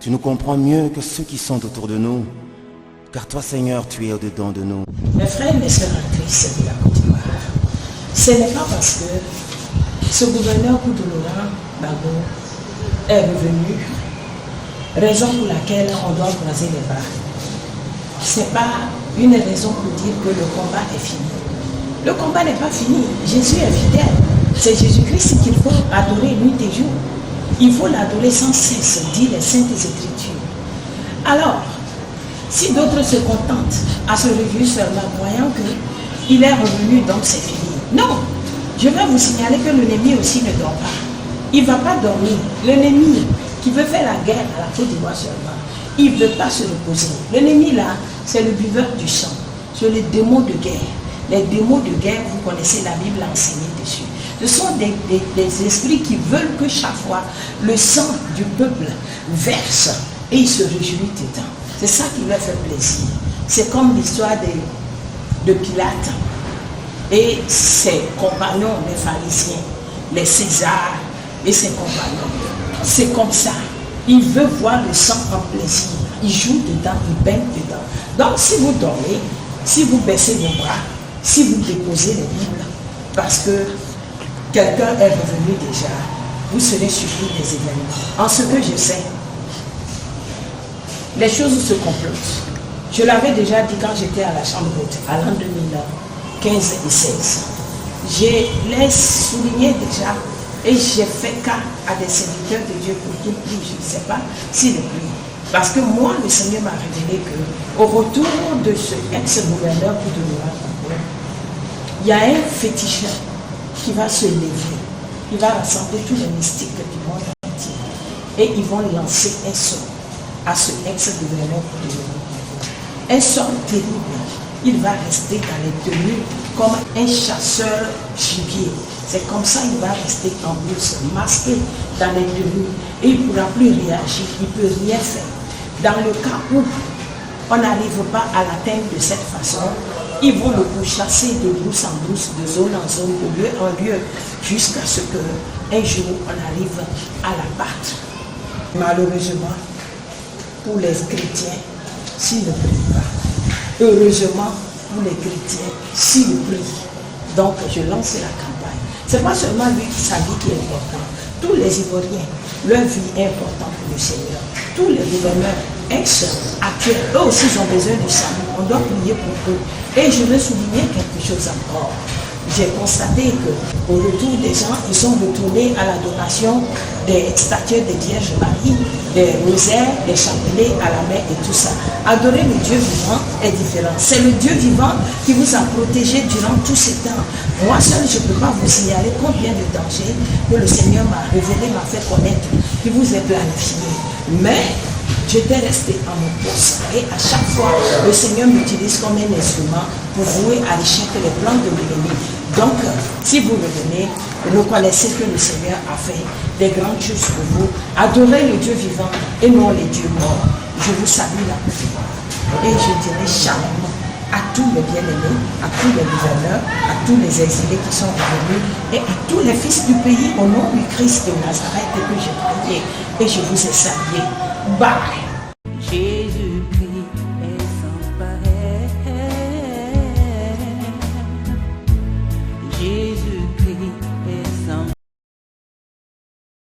Tu nous comprends mieux que ceux qui sont autour de nous. Car toi, Seigneur, tu es au-dedans de nous. Mes frères et mes sœurs en Christ de la Côte d'Ivoire, ce n'est pas parce que ce gouverneur Koudoulora Bago est revenu, raison pour laquelle on doit croiser les bras. Ce n'est pas une raison pour dire que le combat est fini. Le combat n'est pas fini. Jésus est fidèle. C'est Jésus-Christ qu'il faut adorer nuit et jour. Il faut l'adorer sans cesse, dit les Saintes Écritures. Alors, si d'autres se contentent à se réjouir seulement, voyant qu'il est revenu, donc c'est fini. Non, je vais vous signaler que l'ennemi aussi ne dort pas. Il ne va pas dormir. L'ennemi qui veut faire la guerre à la Côte d'Ivoire seulement, il ne veut pas se reposer. L'ennemi là, c'est le buveur du sang. C'est les démons de guerre. Les démons de guerre, vous connaissez la Bible enseignée dessus. Ce sont des esprits qui veulent que chaque fois le sang du peuple verse et il se réjouit dedans. C'est ça qui leur fait plaisir. C'est comme l'histoire de Pilate et ses compagnons, les pharisiens, les Césars et ses compagnons. C'est comme ça. Il veut voir le sang en plaisir. Il joue dedans, il baigne dedans. Donc si vous dormez, si vous baissez vos bras, si vous déposez les Bibles, parce que quelqu'un est revenu déjà, vous serez surpris des événements. En ce que je sais, les choses se complotent. Je l'avais déjà dit quand j'étais à la Chambre haute, à l'an 2015 et 16. Je l'ai souligné déjà et j'ai fait cas à des serviteurs de Dieu pour qu'ils prient. Je ne sais pas s'ils le prient. Parce que moi, le Seigneur m'a révélé qu'au retour de ce ex-gouverneur Koudoulora Bago, il y a un féticheur qui va se lever. Il va rassembler tous les mystiques du monde entier. Et ils vont lancer un sort à ce ex-gouverneur Koudoulora Bago. Un sort terrible. Il va rester dans les tenues comme un chasseur gibier. C'est comme ça qu'il va rester en bourse, masqué dans les tenues. Et il ne pourra plus réagir, il ne peut rien faire. Dans le cas où on n'arrive pas à l'atteindre de cette façon, ils vont le pourchasser de brousse en brousse, de zone en zone, de lieu en lieu, jusqu'à ce qu'un jour on arrive à l'abattre. Malheureusement, pour les chrétiens, s'ils ne prient pas. Heureusement, pour les chrétiens, s'ils prient. Donc, je lance la campagne. Ce n'est pas seulement lui qui sa vie qui est important. Tous les Ivoiriens, leur vie est importante pour le Seigneur. Tous les gouverneurs, ex-actuels, eux aussi ils ont besoin du salut. On doit prier pour eux. Et je veux souligner quelque chose encore. J'ai constaté qu'au retour des gens, ils sont retournés à l'adoration des statues de Vierge Marie, des rosaires, des chapelets à la main et tout ça. Adorer le Dieu vivant est différent. C'est le Dieu vivant qui vous a protégé durant tous ces temps. Moi seul, je ne peux pas vous signaler combien de dangers que le Seigneur m'a révélé, m'a fait connaître, qui vous est planifié. Mais j'étais resté en mon poste et à chaque fois, le Seigneur m'utilise comme un instrument pour vouer à l'échec les plans de l'ennemi. Donc, si vous revenez, reconnaissez que le Seigneur a fait des grandes choses pour vous. Adorez le Dieu vivant et non les dieux morts. Je vous salue la Côte d'Ivoire. Et je dirai shalom à tous les bien-aimés, à tous les gouverneurs, à tous les exilés qui sont revenus et à tous les fils du pays au nom du Christ de Nazareth que j'ai prié et je vous ai salué. Bye.